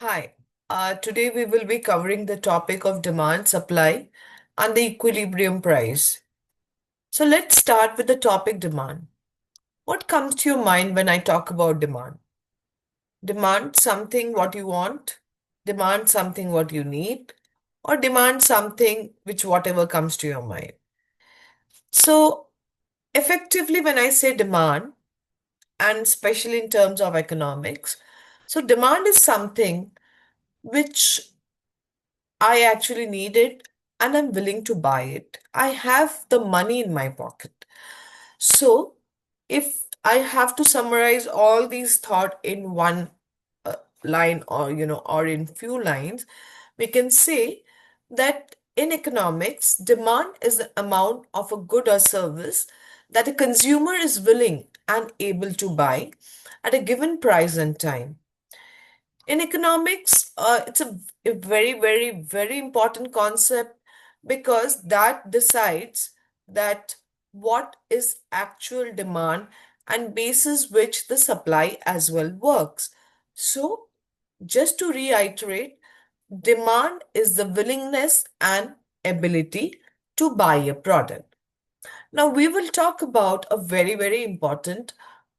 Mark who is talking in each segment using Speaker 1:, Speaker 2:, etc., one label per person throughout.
Speaker 1: Hi, today we will be covering the topic of demand, supply, and the equilibrium price. So let's start with the topic demand. What comes to your mind when I talk about demand? Demand something what you want, demand something what you need, or demand something which whatever comes to your mind. So effectively, when I say demand, and especially in terms of economics, so demand is something which I actually need it and I'm willing to buy it. I have the money in my pocket. So, if I have to summarize all these thought in one uh, line or in few lines, we can say that in economics, demand is the amount of a good or service that a consumer is willing and able to buy at a given price and time. In economics, it's a very, very, very important concept because that decides that what is actual demand and basis which the supply as well works. So, just to reiterate, demand is the willingness and ability to buy a product. Now, we will talk about a very, very important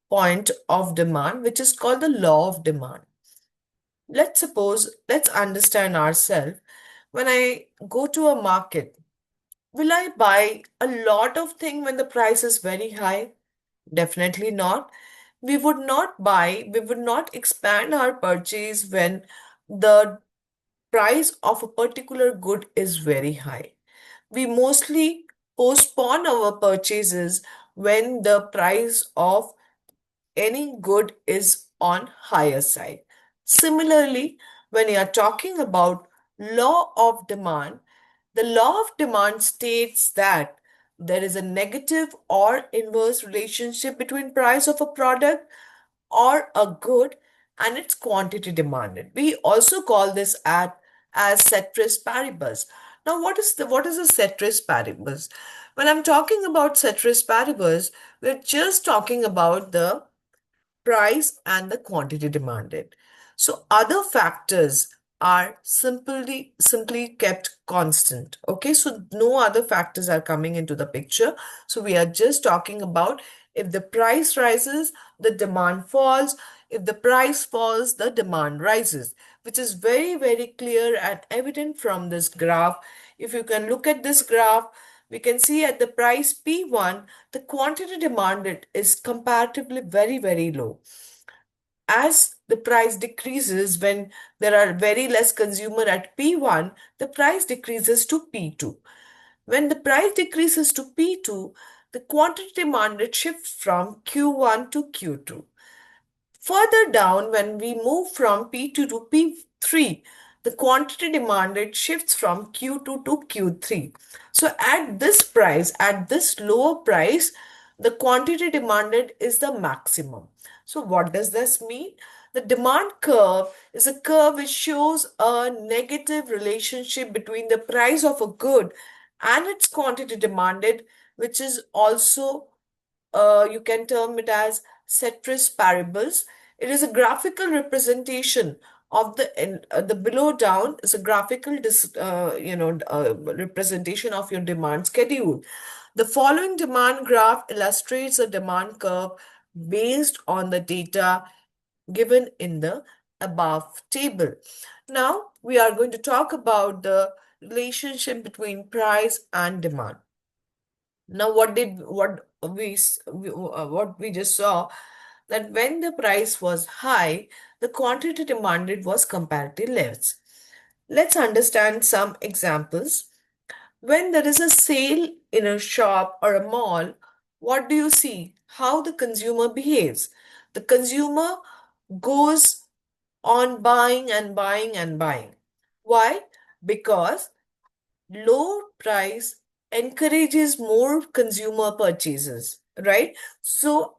Speaker 1: point of demand, which is called the law of demand. Let's understand ourselves. When I go to a market, will I buy a lot of thing when the price is very high? Definitely not. We would not expand our purchase when the price of a particular good is very high. We mostly postpone our purchases when the price of any good is on higher side. Similarly, when you are talking about law of demand, the law of demand states that there is a negative or inverse relationship between price of a product or a good and its quantity demanded. We also call this as ceteris paribus. Now, what is a ceteris paribus? When I'm talking about ceteris paribus, we're just talking about the price and the quantity demanded. So other factors are simply kept constant. Okay, so no other factors are coming into the picture. So we are just talking about if the price rises, the demand falls. If the price falls, the demand rises, which is very, very clear and evident from this graph. If you can look at this graph, we can see at the price P1, the quantity demanded is comparatively very, very low. As the price decreases when there are very less consumer at P1, the price decreases to P2. When the price decreases to P2, the quantity demanded shifts from Q1 to Q2. Further down, when we move from P2 to P3, the quantity demanded shifts from Q2 to Q3. So at this price, at this lower price, the quantity demanded is the maximum. So what does this mean? The demand curve is a curve which shows a negative relationship between the price of a good and its quantity demanded, which is also you can term it as ceteris paribus. It is a graphical representation of the below down is a graphical representation of your demand schedule. The following demand graph illustrates a demand curve based on the data given in the above table. Now we are going to talk about the relationship between price and demand. Now, what we just saw that when the price was high, the quantity demanded was comparatively less. Let's understand some examples. When there is a sale in a shop or a mall, what do you see? How the consumer behaves. The consumer goes on buying and buying and buying. Why? Because low price encourages more consumer purchases, right? So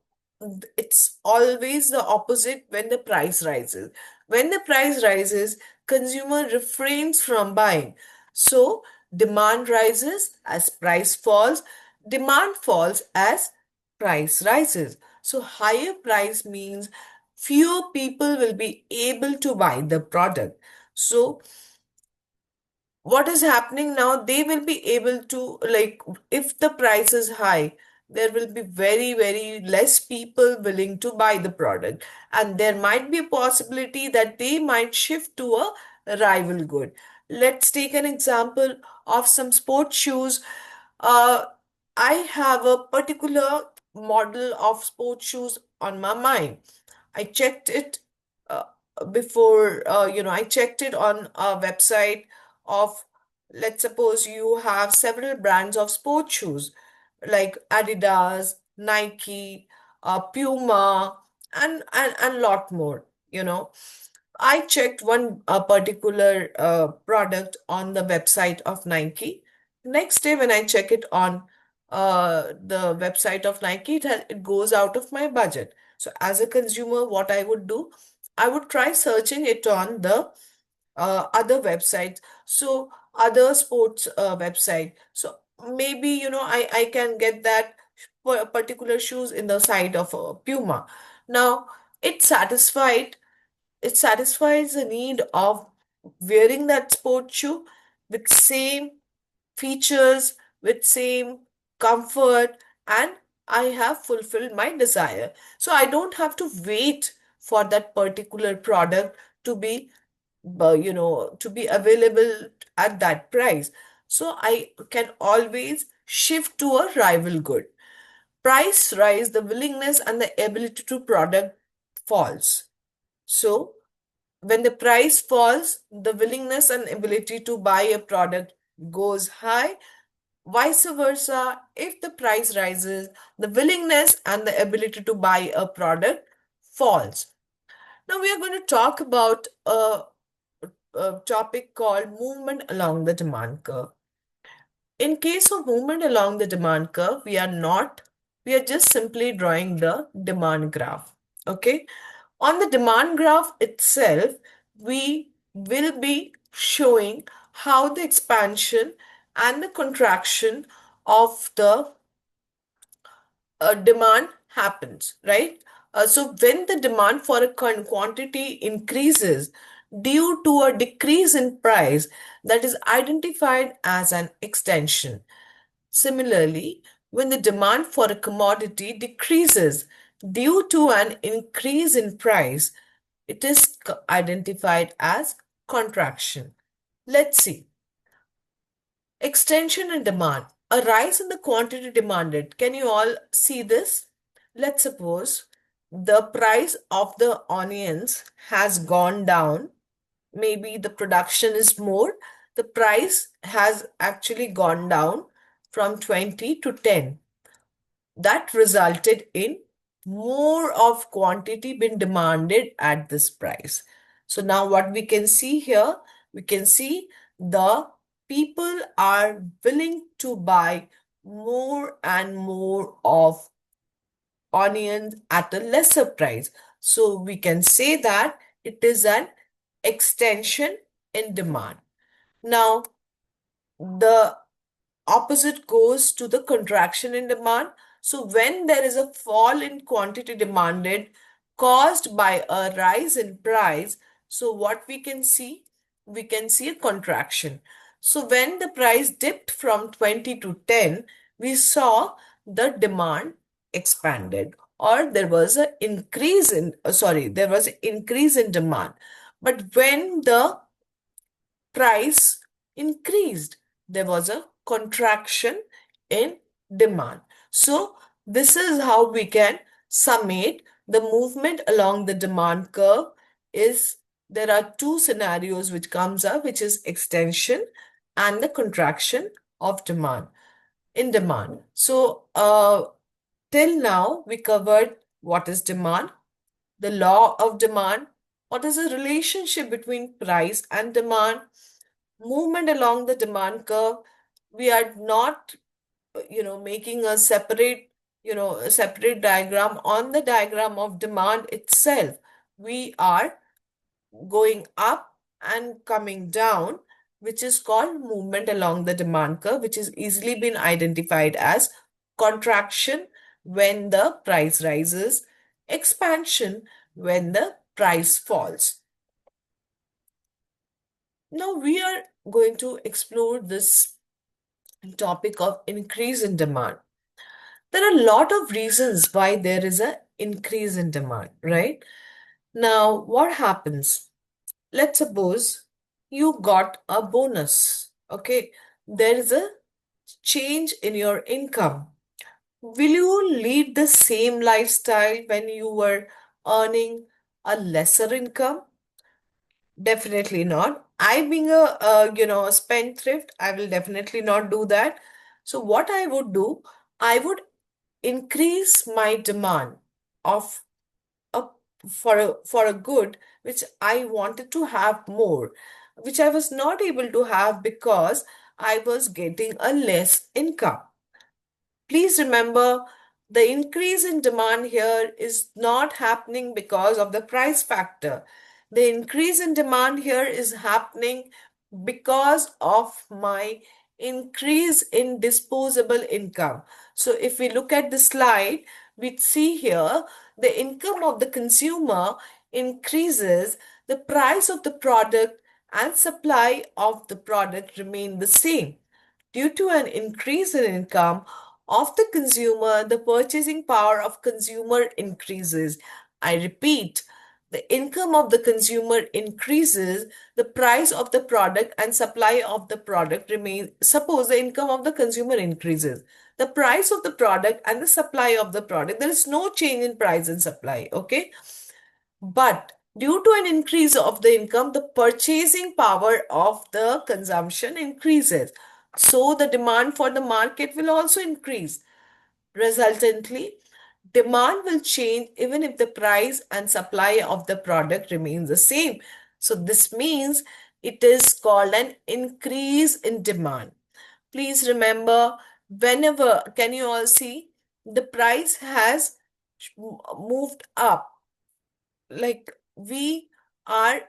Speaker 1: it's always the opposite when the price rises. When the price rises, consumer refrains from buying. So demand rises as price falls, demand falls as price rises. So higher price means fewer people will be able to buy the product. So what is happening now, they will be able to, like, if the price is high, there will be very, very less people willing to buy the product. And there might be a possibility that they might shift to a rival good. Let's take an example of some sports shoes. Uh, I have a particular model of sports shoes on my mind. I checked it uh, I checked it on a website of, let's suppose you have several brands of sports shoes like Adidas, Nike, Puma, and lot more, you know. I checked one particular product on the website of Nike. Next day, when I check it on the website of Nike, it goes out of my budget. So, as a consumer, what I would do, I would try searching it on the other websites. So, other sports website. So, maybe, I can get that particular shoes in the site of Puma. Now, it satisfied it satisfies the need of wearing that sports shoe with same features, with same comfort, and I have fulfilled my desire. So I don't have to wait for that particular product to be, to be available at that price. So I can always shift to a rival good. Price rise, the willingness and the ability to product falls. So when the price falls, the willingness and ability to buy a product goes high. Vice versa, if the price rises, the willingness and the ability to buy a product falls. Now, we are going to talk about a topic called movement along the demand curve. In case of movement along the demand curve, we are just simply drawing the demand graph. Okay. On the demand graph itself, we will be showing how the expansion and the contraction of the demand happens, right? So when the demand for a quantity increases due to a decrease in price, that is identified as an extension. Similarly, when the demand for a commodity decreases due to an increase in price, it is identified as contraction. Let's see. Extension and demand. A rise in the quantity demanded. Can you all see this? Let's suppose the price of the onions has gone down. Maybe the production is more. The price has actually gone down from 20 to 10. That resulted in more of quantity being demanded at this price. So now what we can see here, we can see the people are willing to buy more and more of onions at a lesser price. So we can say that it is an extension in demand. Now, the opposite goes to the contraction in demand. So when there is a fall in quantity demanded caused by a rise in price, so what we can see? We can see a contraction. So when the price dipped from 20 to 10, we saw the demand expanded, or there was an increase in, there was an increase in demand. But when the price increased, there was a contraction in demand. So this is how we can summate the movement along the demand curve. Is there are two scenarios which comes up, which is extension and the contraction of demand in demand. So till now we covered what is demand, the law of demand, what is the relationship between price and demand, movement along the demand curve. We are not, making a separate diagram. On the diagram of demand itself, we are going up and coming down, which is called movement along the demand curve, which is easily been identified as contraction when the price rises, expansion when the price falls. Now we are going to explore this topic of increase in demand. There are a lot of reasons why there is an increase in demand, right? Now, what happens? Let's suppose you got a bonus, okay? There is a change in your income. Will you lead the same lifestyle when you were earning a lesser income? Definitely not. I being a spendthrift, I will definitely not do that. So what I would do, I would increase my demand of a for a good which I wanted to have more, which I was not able to have because I was getting a less income. Please remember, the increase in demand here is not happening because of the price factor. The increase in demand here is happening because of my increase in disposable income. So if we look at the slide, we see here the income of the consumer increases, the price of the product and supply of the product remain the same. Due to an increase in income of the consumer, the purchasing power of consumer increases. I repeat, the income of the consumer increases, the price of the product and supply of the product remains. Suppose the income of the consumer increases, the price of the product and the supply of the product, there is no change in price and supply, okay? But due to an increase of the income, the purchasing power of the consumption increases. So the demand for the market will also increase. Resultantly, demand will change even if the price and supply of the product remains the same. So this means it is called an increase in demand. Please remember, whenever, can you all see, the price has moved up, like we are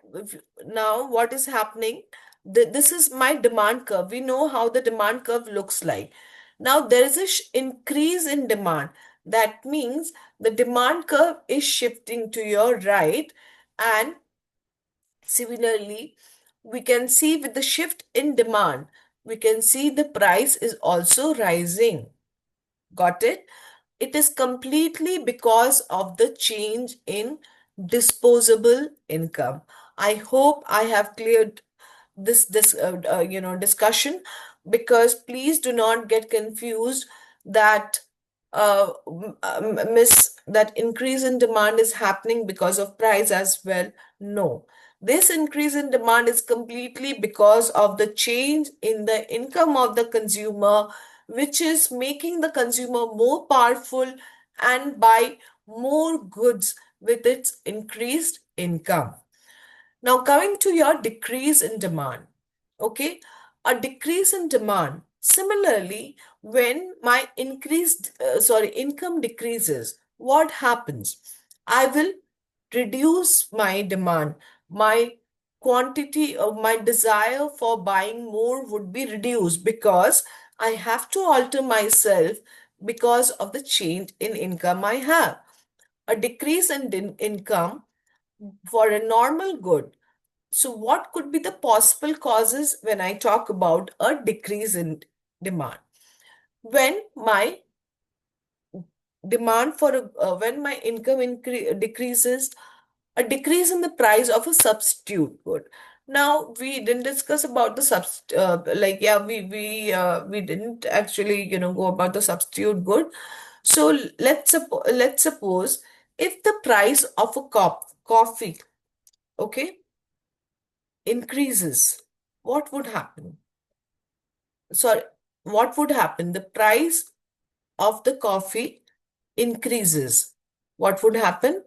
Speaker 1: now what is happening, this is my demand curve. We know how the demand curve looks like. Now there is a increase in demand. That means the demand curve is shifting to your right, and similarly we can see with the shift in demand, we can see the price is also rising. Got it? It is completely because of the change in disposable income. I hope I have cleared this discussion, because please do not get confused that miss that increase in demand is happening because of price as well. No, this increase in demand is completely because of the change in the income of the consumer, which is making the consumer more powerful and buy more goods with its increased income. Now, coming to your decrease in demand, okay, a decrease in demand. Similarly, when my income decreases, what happens? I will reduce my demand. My quantity of my desire for buying more would be reduced because I have to alter myself because of the change in income I have. A decrease in income for a normal good. So, what could be the possible causes when I talk about a decrease in demand? When my when my income decreases, a decrease in the price of a substitute good. Now, we didn't discuss about the we didn't actually go about the substitute good. So let's suppose if the price of a coffee, okay, increases, what would happen? Sorry, what would happen? The price of the coffee increases. What would happen?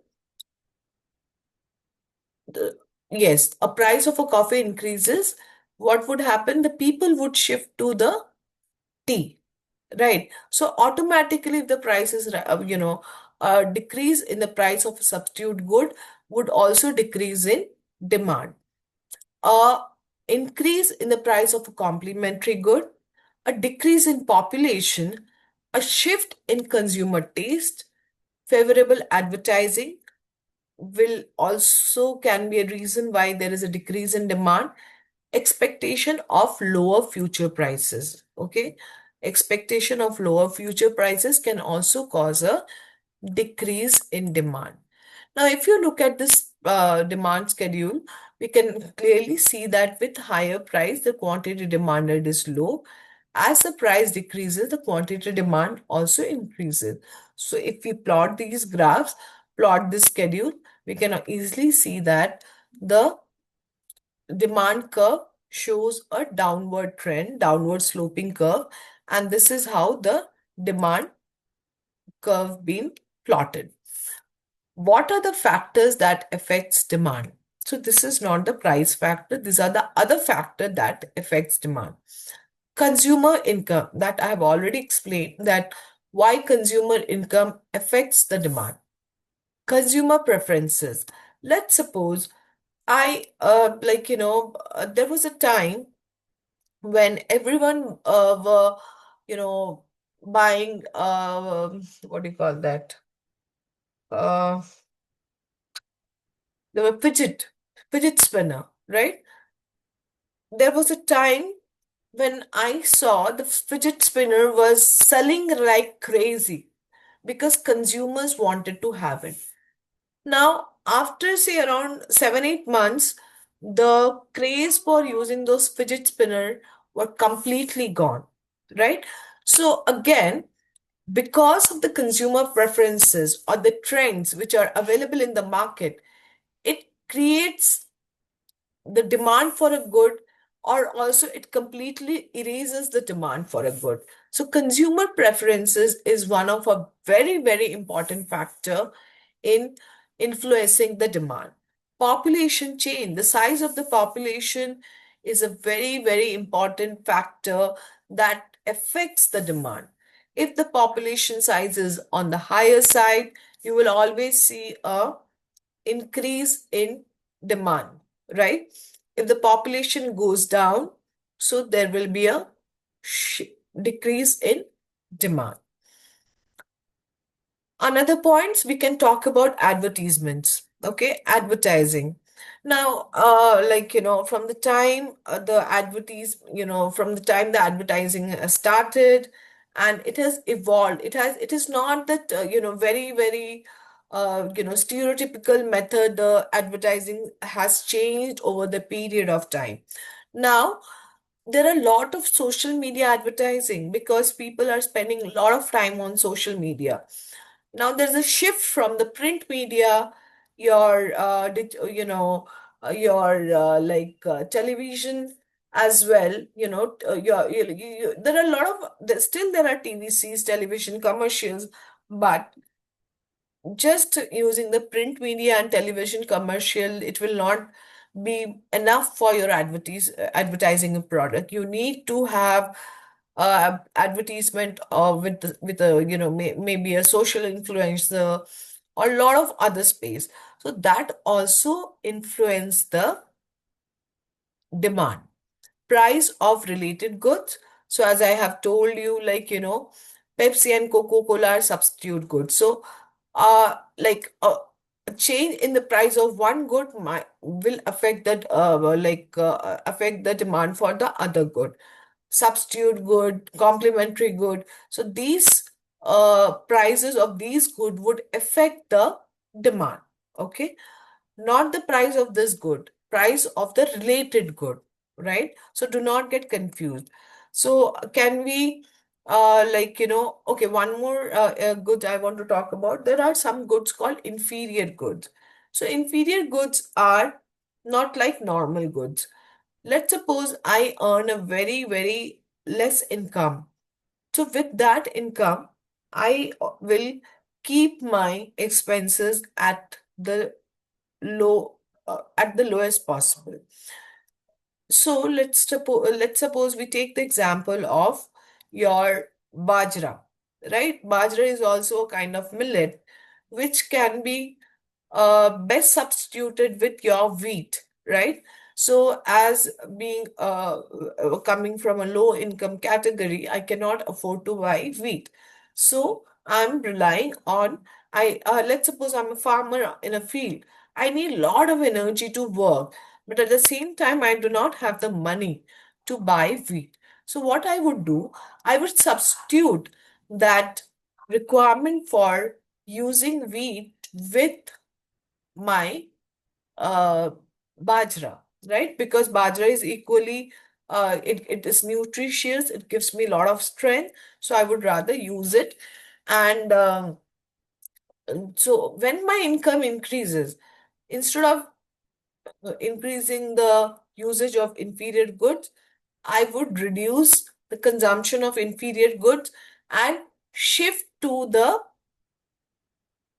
Speaker 1: The, yes, a price of a coffee increases. What would happen? The people would shift to the tea, right? So automatically, if the price is, a decrease in the price of a substitute good would also decrease in demand. A increase in the price of a complementary good, a decrease in population, a shift in consumer taste, favorable advertising, will also can be a reason why there is a decrease in demand. Expectation of lower future prices. Okay. Expectation of lower future prices can also cause a decrease in demand. Now, if you look at this demand schedule, we can clearly see that with higher price, the quantity demanded is low. As the price decreases, the quantity demand also increases. So, if we plot these graphs, plot this schedule, we can easily see that the demand curve shows a downward trend, downward sloping curve, and this is how the demand curve been plotted. What are the factors that affects demand? So this is not the price factor. These are the other factor that affects demand. Consumer income, that I have already explained that why consumer income affects the demand. Consumer preferences. Let's suppose there was a time when everyone were, buying, what do you call that? Uh, They were fidget spinner, right? There was a time when I saw the fidget spinner was selling like crazy because consumers wanted to have it. Now, after say around 7, 8 months, the craze for using those fidget spinner were completely gone, right? So again, because of the consumer preferences or the trends which are available in the market, it creates the demand for a good, or also it completely erases the demand for a good. So consumer preferences is one of a very, very important factor in influencing the demand. Population change, the size of the population is a very, very important factor that affects the demand. If the population size is on the higher side, you will always see a increase in demand, right? If the population goes down, so there will be a decrease in demand. Another points we can talk about advertisements. Okay, advertising. Now, from the time from the time the advertising has started, and it has evolved. It is not that very very stereotypical method. The advertising has changed over the period of time. Now, there are a lot of social media advertising because people are spending a lot of time on social media. Now there's a shift from the print media, your television as well. There are a lot of still there are TVCs, television commercials, but just using the print media and television commercial, it will not be enough for your advertising a product. You need to have advertisement with a maybe a social influencer or a lot of other space. So that also influence the demand. Price of related goods. So as I have told you, Pepsi and Coca-Cola are substitute goods. So a change in the price of one good will affect affect the demand for the other good. Substitute good, complementary good. So these prices of these good would affect the demand. Okay, not the price of this good, price of the related good, right? So do not get confused. So can we, okay, one more good I want to talk about. There are some goods called inferior goods. So inferior goods are not like normal goods. Let's suppose I earn a very, very less income. So with that income, I will keep my expenses low at the lowest possible. So let's suppose we take the example of your bajra, right? Bajra is also a kind of millet which can be best substituted with your wheat, right? So as being coming from a low income category, I cannot afford to buy wheat. So I'm relying on Let's suppose I'm a farmer in a field. I need a lot of energy to work, but at the same time, I do not have the money to buy wheat. So what I would do, I would substitute that requirement for using wheat with my uh, bajra, right? Because bajra is equally, it is nutritious, it gives me a lot of strength, so I would rather use it. And so when my income increases, instead of increasing the usage of inferior goods, I would reduce the consumption of inferior goods and shift to the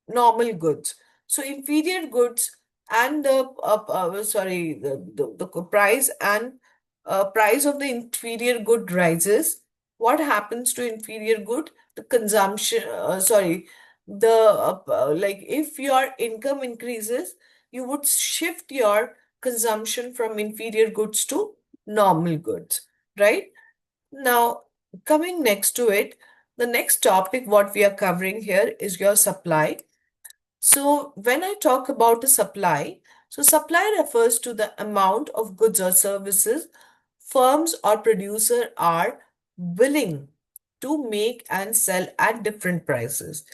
Speaker 1: normal goods. So inferior goods and the price and price of the inferior good rises. What happens to inferior good? The consumption, like if your income increases, you would shift your consumption from inferior goods to normal goods, right? Now, coming next to it, the next topic what we are covering here is your supply. So when I talk about a supply, so supply refers to the amount of goods or services firms or producer are willing to make and sell at different prices.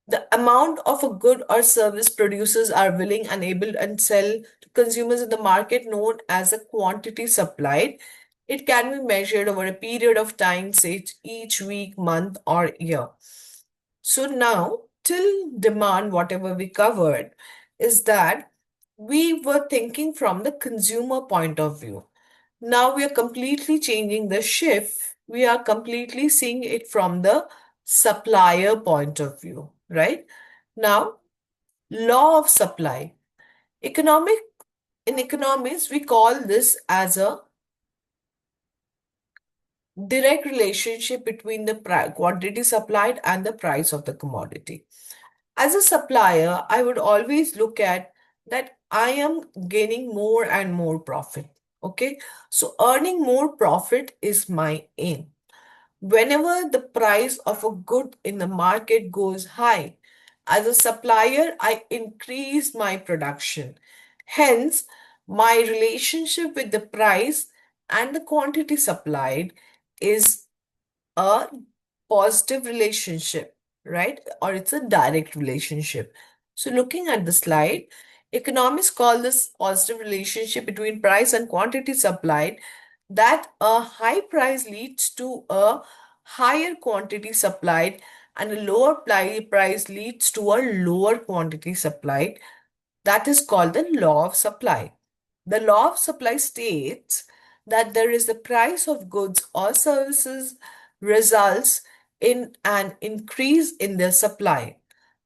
Speaker 1: The amount of a good or service producers are willing and able and sell to consumers in the market known as a quantity supplied. It can be measured over a period of time, say each week, month, or year. So now, till demand, whatever we covered, is that we were thinking from the consumer point of view. Now we are completely changing the shift. We are completely seeing it from the supplier point of view, right? Now, law of supply. Economic in economics, we call this as a direct relationship between the quantity supplied and the price of the commodity. As a supplier, I would always look at that I am gaining more and more profit. Okay. So earning more profit is my aim. Whenever the price of a good in the market goes high, as a supplier, I increase my production. Hence, my relationship with the price and the quantity supplied is a positive relationship, right? Or it's a direct relationship. So, looking at the slide, economists call this positive relationship between price and quantity supplied, that a high price leads to a higher quantity supplied, and a lower price leads to a lower quantity supplied. That is called the law of supply. The law of supply states that there is the price of goods or services results in an increase in their supply.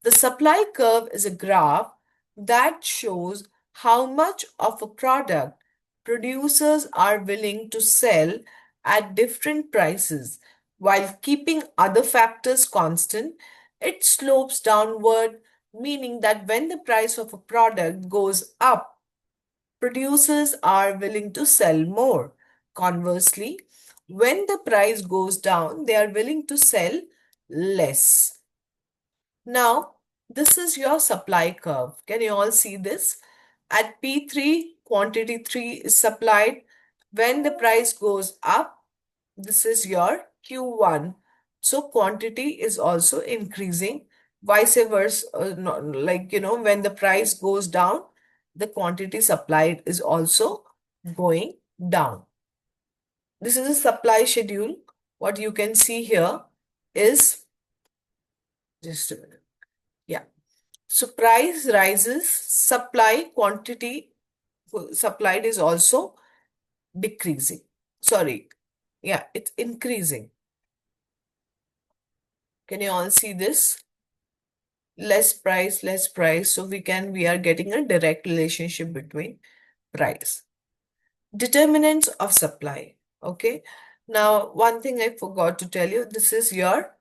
Speaker 1: The supply curve is a graph that shows how much of a product producers are willing to sell at different prices while keeping other factors constant. It slopes downward, meaning that when the price of a product goes up, producers are willing to sell more. Conversely, when the price goes down, they are willing to sell less. Now, this is your supply curve. Can you all see this? At P3, quantity 3 is supplied. When the price goes up, this is your Q1. So quantity is also increasing. Vice versa, when the price goes down, the quantity supplied is also going down. This is a supply schedule. What you can see here is, just a minute. Yeah. So price rises, supply quantity supplied is also decreasing. Sorry. Yeah, it's increasing. Can you all see this? Less price, less price. So we are getting a direct relationship between price. Determinants of supply. Okay. Now, one thing I forgot to tell you, this is your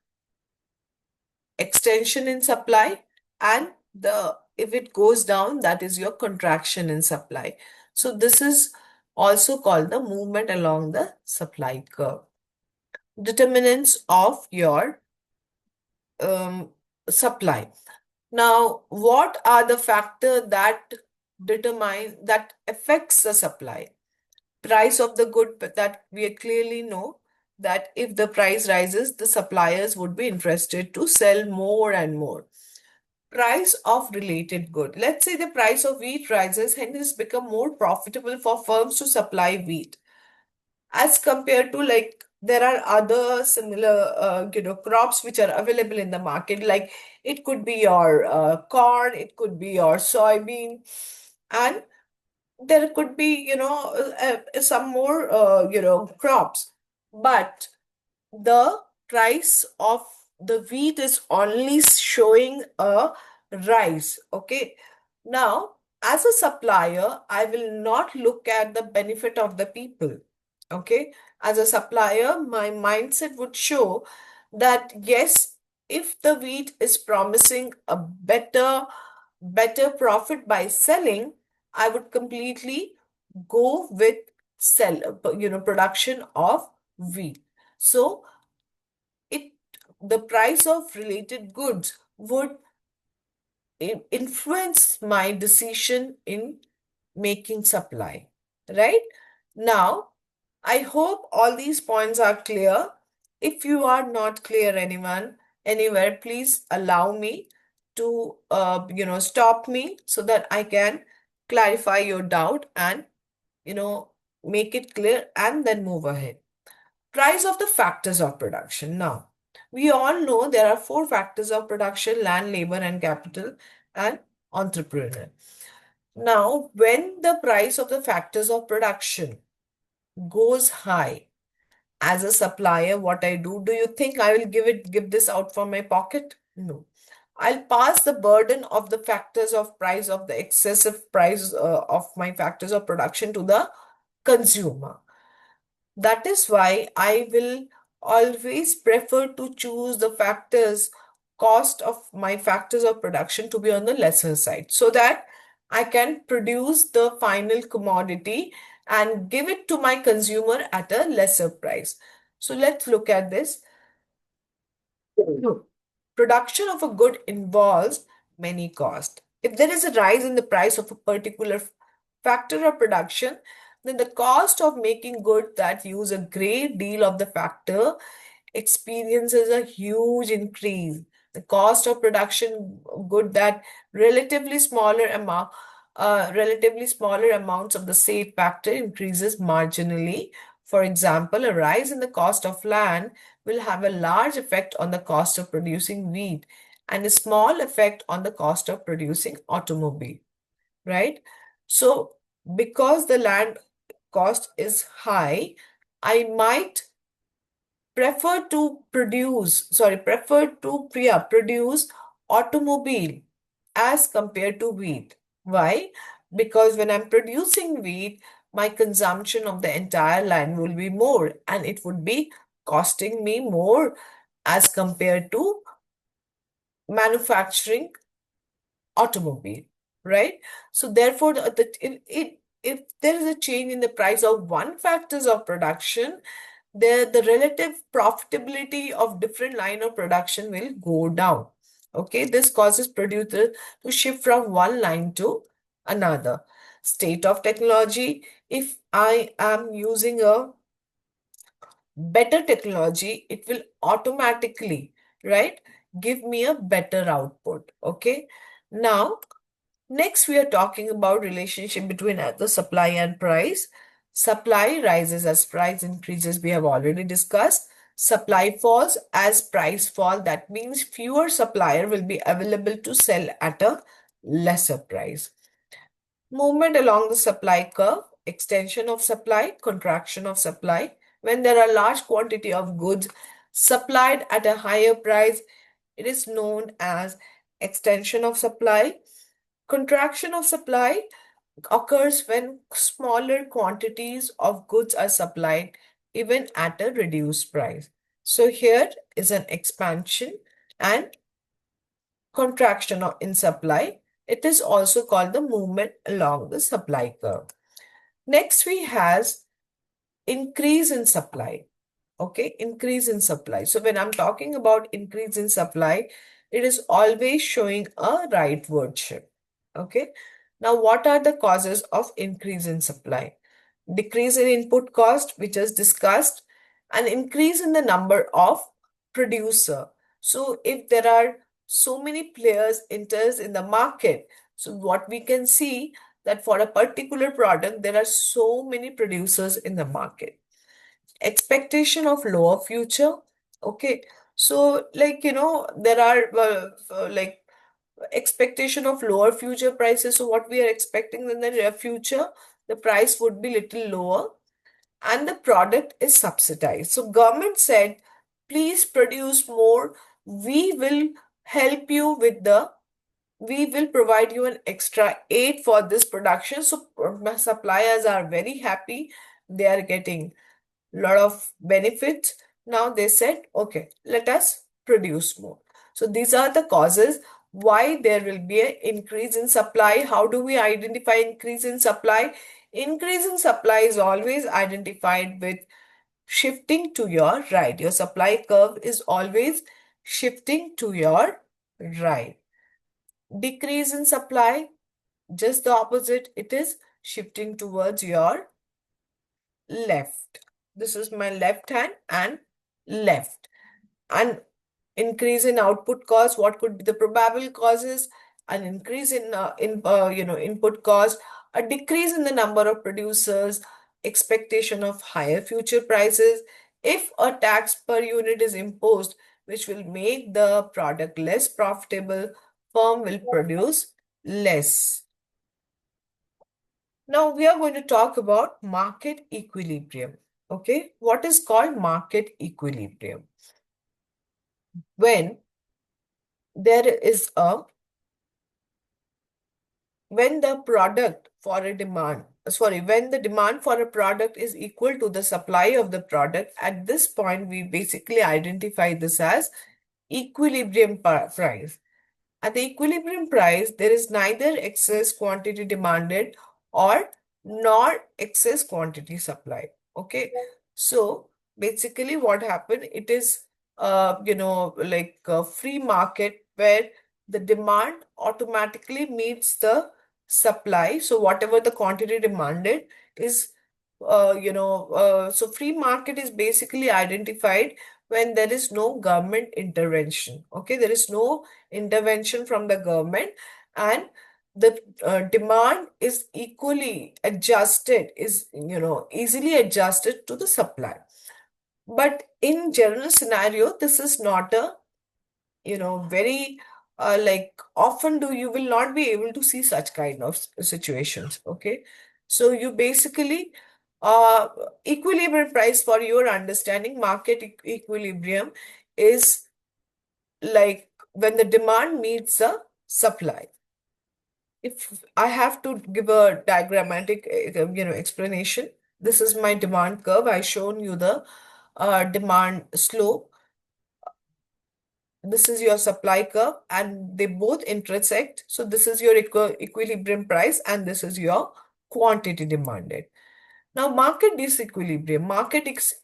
Speaker 1: extension in supply, and the if it goes down, that is your contraction in supply. So this is also called the movement along the supply curve. Determinants of your supply. Now, what are the factors that affects the supply? Price of the good, but that we clearly know that if the price rises, the suppliers would be interested to sell more and more. Price of related good. Let's say the price of wheat rises, hence it's become more profitable for firms to supply wheat as compared to, like, there are other similar crops which are available in the market, like it could be your corn, it could be your soybean, and there could be some more crops, but the price of the wheat is only showing a rise. Okay. Now, as a supplier, I will not look at the benefit of the people. Okay. As a supplier, my mindset would show that yes, if the wheat is promising a better profit by selling, I would completely go with production of wheat. So it the price of related goods would influence my decision in making supply. Right? Now, I hope all these points are clear. If you are not clear, anywhere, please allow me to stop me so that I can clarify your doubt and you know make it clear and then move ahead. Price of the factors of production. Now, we all know there are four factors of production: land, labor, and capital, and entrepreneur. Now, when the price of the factors of production goes high, as a supplier, what I do you think I will give this out from my pocket? No. I'll pass the burden of the factors of price of the excessive price of my factors of production to the consumer. That is why I will always prefer to choose the cost of my factors of production to be on the lesser side so that I can produce the final commodity and give it to my consumer at a lesser price. So let's look at this. Production of a good involves many costs. If there is a rise in the price of a particular factor of production, then the cost of making good that use a great deal of the factor experiences a huge increase. The cost of production good that relatively smaller amounts of the safe factor increases marginally. For example, a rise in the cost of land will have a large effect on the cost of producing wheat and a small effect on the cost of producing automobile, right? So, because the land cost is high, I might prefer to produce automobile as compared to wheat. Why? Because when I'm producing wheat, my consumption of the entire land will be more and it would be costing me more as compared to manufacturing automobile, right? So therefore, if there is a change in the price of one factors of production, the relative profitability of different line of production will go down. Okay, this causes producers to shift from one line to another. State of technology. If I am using a better technology, it will automatically, right, give me a better output. Okay. Now, next, we are talking about relationship between the supply and price. Supply rises as price increases. We have already discussed. Supply falls as price fall. That means fewer supplier will be available to sell at a lesser price. Movement along the supply curve, extension of supply, contraction of supply. When there are large quantity of goods supplied at a higher price, it is known as extension of supply. Contraction of supply occurs when smaller quantities of goods are supplied even at a reduced price. So here is an expansion and contraction in supply. It is also called the movement along the supply curve. Next, we has increase in supply. Okay, increase in supply. So when I'm talking about increase in supply, it is always showing a rightward shift. Okay. Now, what are the causes of increase in supply? Decrease in input cost, which is discussed, an increase in the number of producer. So, if there are so many players enters in the market, so what we can see that for a particular product, there are so many producers in the market. Expectation of lower future. Okay. So, like, there are like expectation of lower future prices. So, what we are expecting in the near future, the price would be little lower and the product is subsidized. So, government said, please produce more. We will help you with we will provide you an extra aid for this production. So, suppliers are very happy. They are getting lot of benefits. Now they said, okay, let us produce more. So these are the causes why there will be an increase in supply. How do we identify increase in supply? Increase in supply is always identified with shifting to your right. Your supply curve is always shifting to your right. Decrease in supply, just the opposite. It is shifting towards your left. This is my left hand and left. And increase in output cost, what could be the probable causes? An increase in input cost, a decrease in the number of producers, expectation of higher future prices. If a tax per unit is imposed, which will make the product less profitable, firm will produce less. Now we are going to talk about market equilibrium. Okay, what is called market equilibrium? When there is a when the product for a demand, sorry, when the demand for a product is equal to the supply of the product, at this point we basically identify this as equilibrium price. At the equilibrium price, there is neither excess quantity demanded or nor excess quantity supplied. Okay. So basically what happened, it is, like a free market where the demand automatically meets the supply. So whatever the quantity demanded is, so free market is basically identified when there is no government intervention. Okay. There is no intervention from the government and the demand is equally adjusted, is easily adjusted to the supply. But in general scenario, this is not a very like often do you will not be able to see such kind of situations. Okay. So you basically uh equilibrium price, for your understanding, market equilibrium is like when the demand meets the supply. If I have to give a diagrammatic explanation, this is my demand curve. I shown you the demand slope. This is your supply curve and they both intersect. So this is your equilibrium price and this is your quantity demanded. Now, market disequilibrium.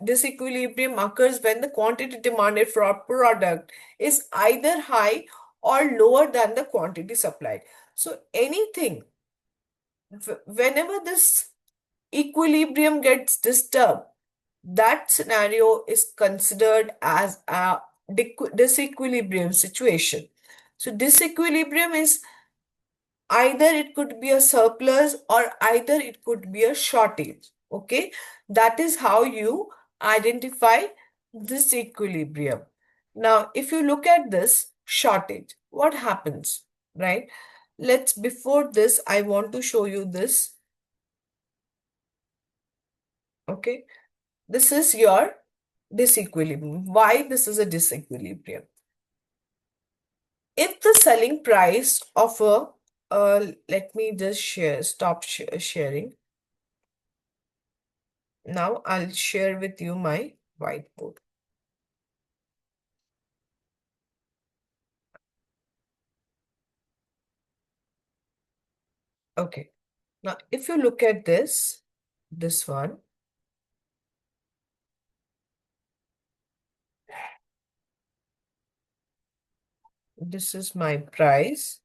Speaker 1: Disequilibrium occurs when the quantity demanded for a product is either high or lower than the quantity supplied. So anything, whenever this equilibrium gets disturbed, that scenario is considered as a disequilibrium situation. So disequilibrium is either it could be a surplus or either it could be a shortage. Okay, that is how you identify this equilibrium. Now, if you look at this shortage, what happens, right? Before this, I want to show you this. Okay, this is your disequilibrium. Why this is a disequilibrium? If the selling price of a, let me just stop sharing. Now I'll share with you my whiteboard. Okay. Now, if you look at this one, This is my price.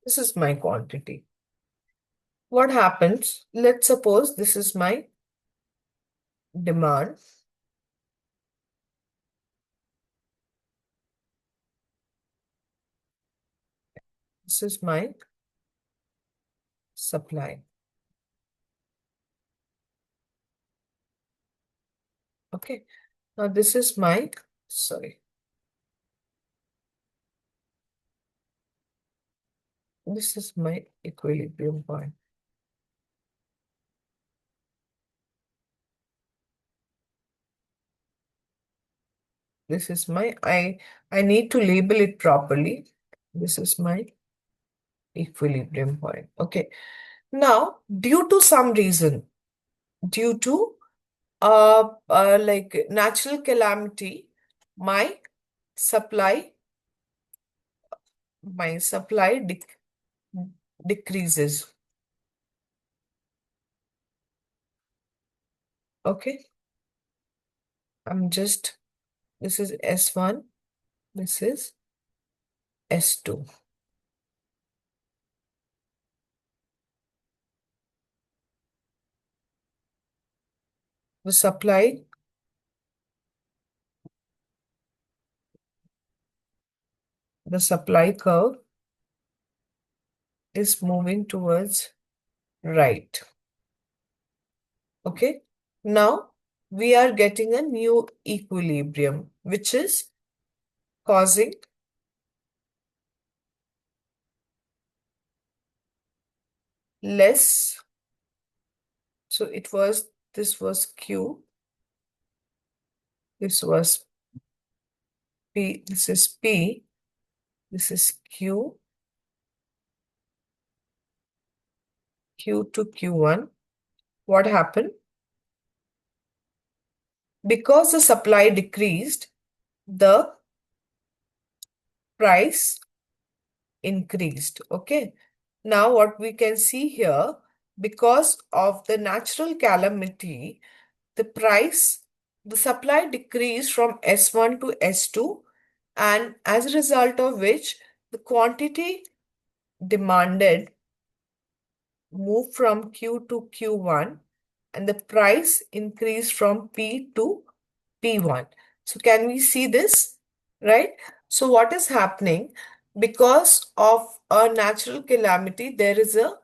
Speaker 1: This is my quantity. What happens? Let's suppose this is my demand. This is my supply. Okay. Now this is my, sorry, this is my equilibrium point. This is my, I need to label it properly. This is my equilibrium point. Okay. Now, due to some reason, due to like natural calamity, my supply, my supply decreases. Okay. I'm just, this is S1, this is S2. The supply curve is moving towards right. Okay. Now we are getting a new equilibrium, which is causing less. So it was, this was Q, this was P, this is P, this is Q, Q to Q1. What happened? Because the supply decreased, the price increased. Okay. Now what we can see here, because of the natural calamity, the price, the supply decreased from S1 to S2, and as a result of which the quantity demanded moved from Q to Q1 and the price increased from P to P1. So can we see this, right? So what is happening? Because of a natural calamity, there is a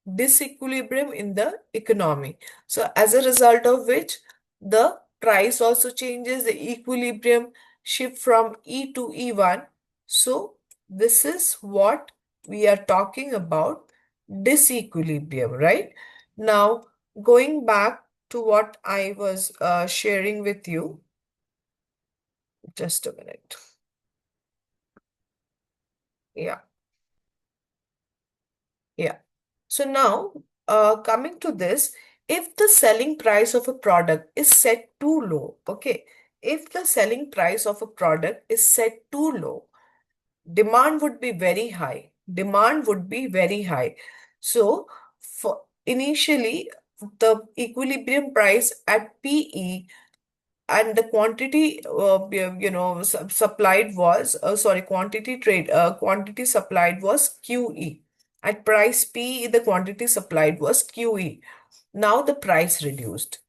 Speaker 1: disequilibrium in the economy. So as a result of which, the price also changes, the equilibrium shift from E to E1. So this is what we are talking about, disequilibrium, right? Now, going back to what I was sharing with you, just a minute. Yeah, yeah. So now, coming to this, if the selling price of a product is set too low, okay, if the selling price of a product is set too low, demand would be very high. Demand would be very high. So, for initially, the equilibrium price at PE and the quantity supplied was sorry quantity supplied was QE. At price P, the quantity supplied was QE. Now the price reduced,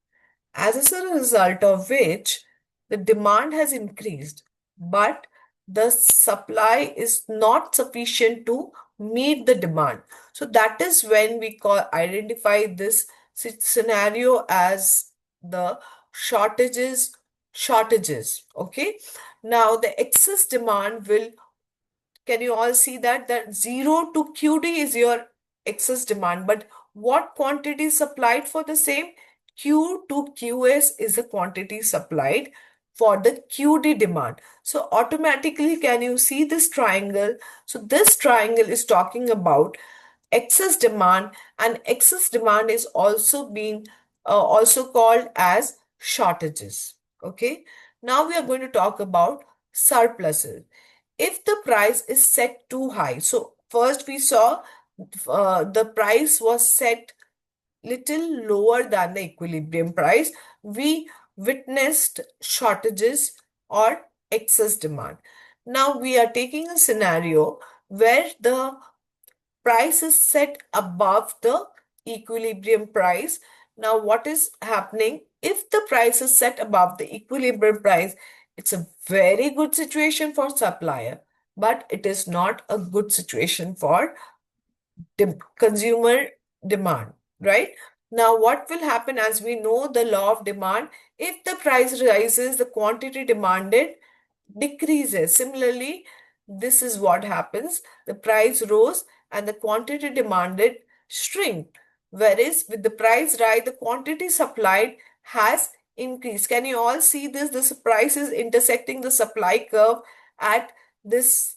Speaker 1: as a result of which the demand has increased, but the supply is not sufficient to meet the demand. So that is when we identify this scenario as the shortages. Okay. Now the excess demand will, can you all see that? That 0 to QD is your excess demand. But what quantity is supplied for the same? Q to QS is the quantity supplied for the QD demand. So automatically, can you see this triangle? So this triangle is talking about excess demand, and excess demand is also being also called as shortages. Okay. Now we are going to talk about surpluses. If the price is set too high, so first we saw the price was set little lower than the equilibrium price, we witnessed shortages or excess demand. Now we are taking a scenario where the price is set above the equilibrium price. Now, what is happening? If the price is set above the equilibrium price, it's a very good situation for supplier, but it is not a good situation for consumer demand, right? Now, what will happen, as we know the law of demand, if the price rises, the quantity demanded decreases. Similarly, this is what happens. The price rose and the quantity demanded shrink. Whereas with the price rise, the quantity supplied has increased. Can you all see this? This price is intersecting the supply curve at this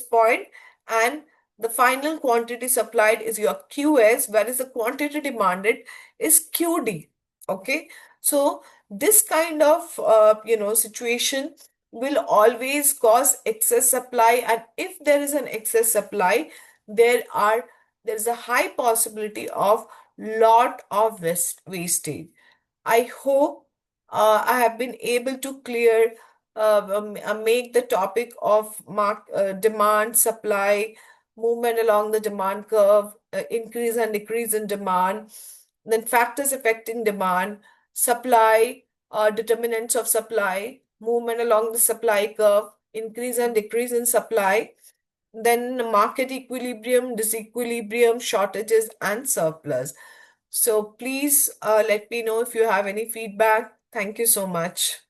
Speaker 1: point, and the final quantity supplied is your QS, whereas the quantity demanded is QD. Okay, so this kind of situation will always cause excess supply, and if there is an excess supply, there is a high possibility of lot of wastage. I hope I have been able to make the topic of demand, supply, movement along the demand curve, increase and decrease in demand, then factors affecting demand, supply, determinants of supply, movement along the supply curve, increase and decrease in supply, then market equilibrium, disequilibrium, shortages, and surplus. So please let me know if you have any feedback. Thank you so much.